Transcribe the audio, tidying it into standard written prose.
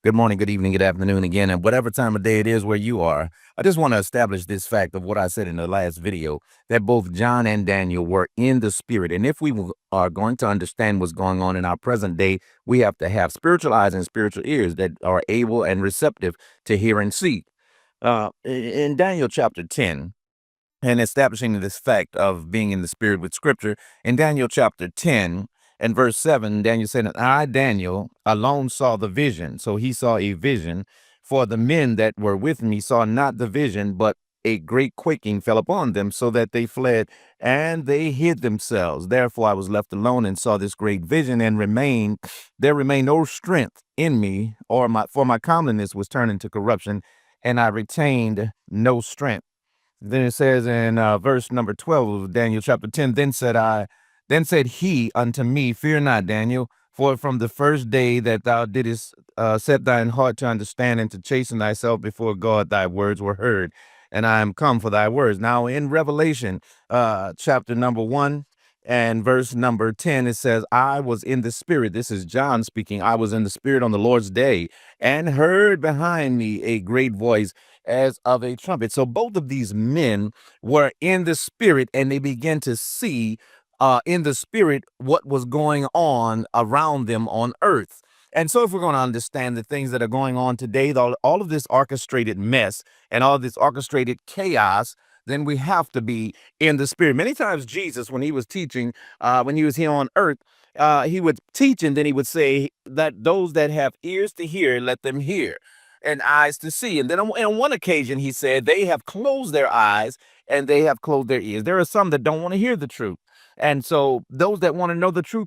Good morning, good evening, good afternoon again, and whatever time of day it is where you are. I just want to establish this fact of what I said in the last video, that both John and Daniel were in the spirit. And if are going to understand what's going on in our present day, we have to have spiritual eyes and spiritual ears that are able and receptive to hear and see. In Daniel chapter 10, and establishing this fact of being in the spirit with scripture. In Daniel chapter 10 and verse 7, Daniel said, I, Daniel, alone saw the vision. So he saw a vision. For the men that were with me saw not the vision, but a great quaking fell upon them, so that they fled and they hid themselves. Therefore I was left alone and saw this great vision, and there remained no strength in me, for my comeliness was turned into corruption, and I retained no strength. Then it says in verse number 12 of Daniel chapter 10, then said he unto me, fear not, Daniel, for from the first day that thou didst set thine heart to understand and to chasten thyself before God, thy words were heard, and I am come for thy words. Now in Revelation chapter number 1 and verse number 10, it says, I was in the spirit. This is John speaking. I was in the spirit on the Lord's day, and heard behind me a great voice as of a trumpet. So both of these men were in the spirit, and they began to see in the spirit what was going on around them on earth. And so if we're going to understand the things that are going on today, all of this orchestrated mess and all this orchestrated chaos, then we have to be in the spirit. Many times Jesus, when he was teaching, when he was here on earth, he would teach, and then he would say that those that have ears to hear, let them hear, and eyes to see. And then on one occasion, he said, they have closed their eyes and they have closed their ears. There are some that don't want to hear the truth. And so those that want to know the truth